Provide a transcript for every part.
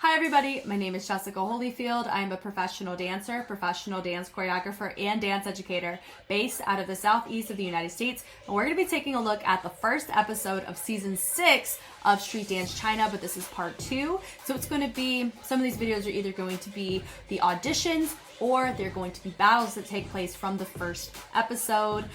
Hi everybody, my name is Jessica Holyfield. I'm a professional dancer, professional dance choreographer, and dance educator based out of the southeast of the United States. And we're going to be taking a look at the first episode of season 6 of Street Dance China, but this is part 2. So it's going to be, some of these videos are either going to be the auditions or they're going to be battles that take place from the first episode.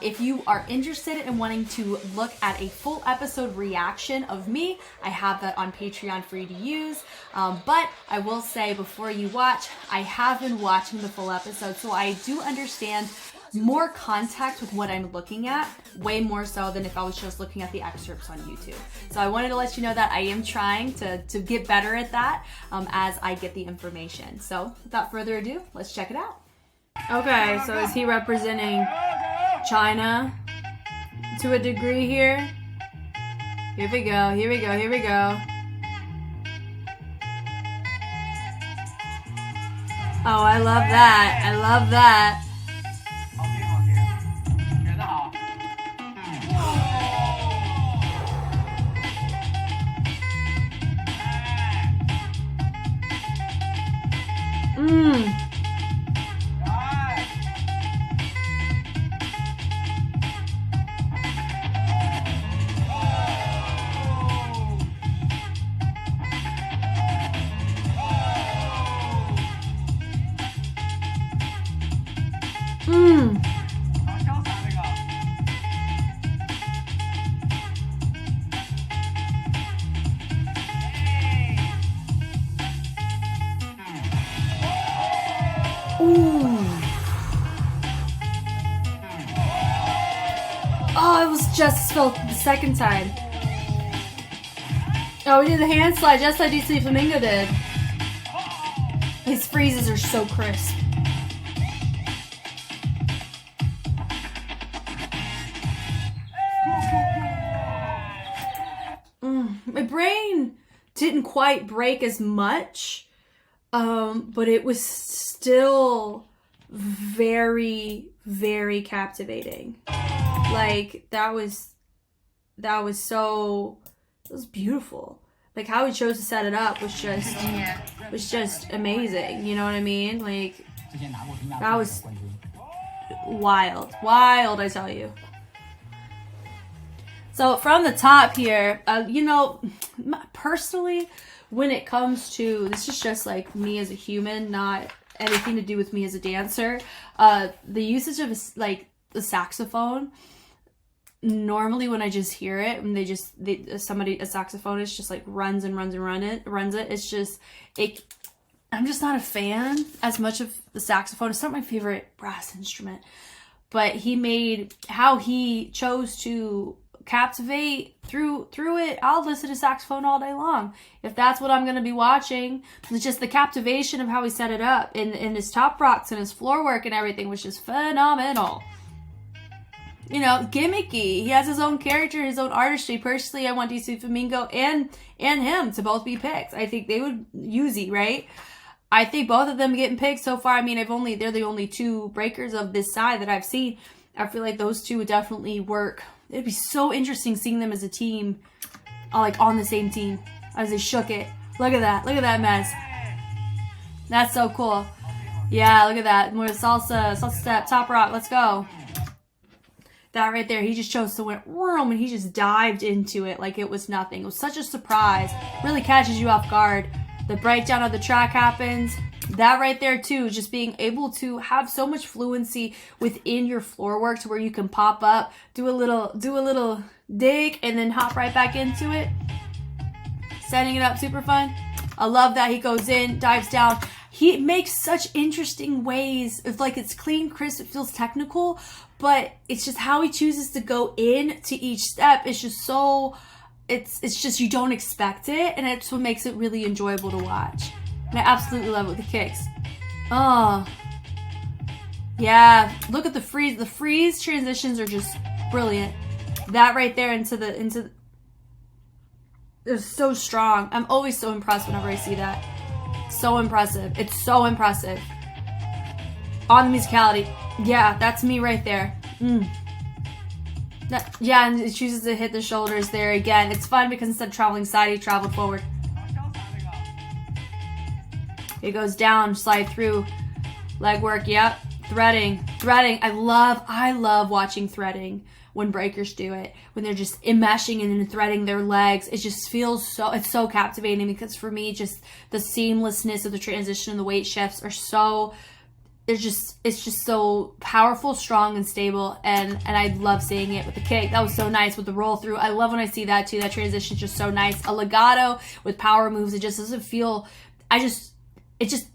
If you are interested in wanting to look at a full episode reaction of me, I have that on Patreon for you to use. But I will say before you watch, I have been watching the full episode, so I do understand more context with what I'm looking at, way more so than if I was just looking at the excerpts on YouTube. So I wanted to let you know that I am trying to get better at that as I get the information. So without further ado, let's check it out. Okay, so is he representing China to a degree here? Here we go, here we go, here we go. Oh, I love that. I love that. Oh, it was just spilled the second time. Oh, we did the hand slide just like DC Flamingo did. His freezes are so crisp. My brain didn't quite break as much, but it was still very, very captivating. Like, that was beautiful. Like, how he chose to set it up was just amazing. You know what I mean? Like, that was wild, I tell you. So from the top here, you know, personally, when it comes to, this is just like me as a human, not anything to do with me as a dancer. The usage of like the saxophone. Normally when I just hear it, when a saxophonist just like runs it, it's just, I'm just not a fan as much of the saxophone. It's not my favorite brass instrument, but how he chose to captivate through it. I'll listen to saxophone all day long if that's what I'm going to be watching. It's just the captivation of how he set it up, and his top rocks and his floor work and everything was just phenomenal. You know, gimmicky. He has his own character, his own artistry. Personally, I want DC Flamingo and him to both be picked. I think they would Yuzi, right? I think both of them getting picked so far. I mean, they're the only two breakers of this side that I've seen. I feel like those two would definitely work. It'd be so interesting seeing them as a team, like on the same team as they shook it. Look at that. Look at that mess. That's so cool. Yeah, look at that. More salsa step, top rock. Let's go. That right there, he just chose to went room and he just dived into it like it was nothing. It was such a surprise. Really catches you off guard. The breakdown of the track happens. That right there too, just being able to have so much fluency within your floor work to where you can pop up, do a little dig, and then hop right back into it. Setting it up, super fun. I love that he goes in, dives down. He makes such interesting ways. It's like it's clean, crisp, it feels technical, but it's just how he chooses to go in to each step. It's just so, it's just, you don't expect it, and it's what makes it really enjoyable to watch. And I absolutely love it with the kicks. Oh. Yeah, look at the freeze. The freeze transitions are just brilliant. That right there into it's so strong. I'm always so impressed whenever I see that. So impressive. It's so impressive. On the musicality. Yeah, that's me right there. Yeah, and it chooses to hit the shoulders there again. It's fun because instead of traveling side, he traveled forward. It goes down, slide through, leg work, yep. Threading. I love watching threading when breakers do it, when they're just enmeshing and then threading their legs. It just feels it's so captivating, because for me, just the seamlessness of the transition and the weight shifts are so, it's just so powerful, strong, and stable, and I love seeing it with the kick. That was so nice with the roll through. I love when I see that too. That transition is just so nice. A legato with power moves, it just doesn't feel,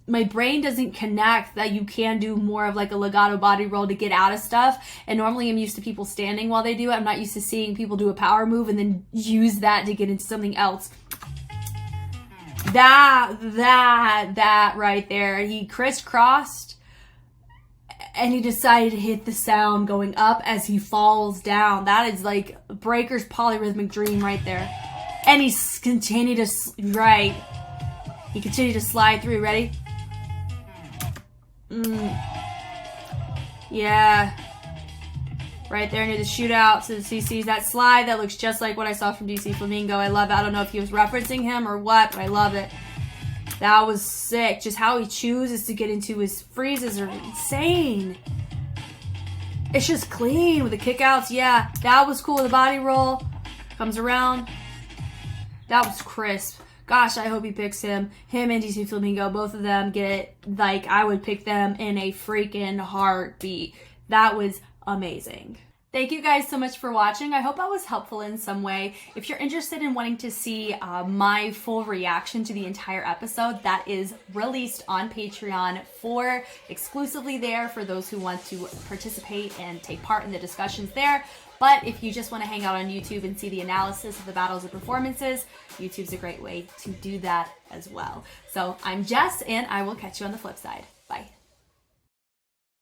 my brain doesn't connect that you can do more of like a legato body roll to get out of stuff. And normally I'm used to people standing while they do it. I'm not used to seeing people do a power move and then use that to get into something else. That right there. He crisscrossed and he decided to hit the sound going up as he falls down. That is like breaker's polyrhythmic dream right there. And he's continued to, right. He continued to slide through. Ready? Yeah. Right there near the shootout. So he sees that slide. That looks just like what I saw from DC Flamingo. I love it. I don't know if he was referencing him or what, but I love it. That was sick. Just how he chooses to get into his freezes are insane. It's just clean with the kickouts. Yeah, that was cool. The body roll comes around. That was crisp. Gosh, I hope he picks him. Him and DC Flamingo, both of them get, like, I would pick them in a freaking heartbeat. That was amazing. Thank you guys so much for watching. I hope I was helpful in some way. If you're interested in wanting to see my full reaction to the entire episode, that is released on Patreon for exclusively there for those who want to participate and take part in the discussions there. But if you just want to hang out on YouTube and see the analysis of the battles and performances, YouTube's a great way to do that as well. So I'm Jess, and I will catch you on the flip side. Bye.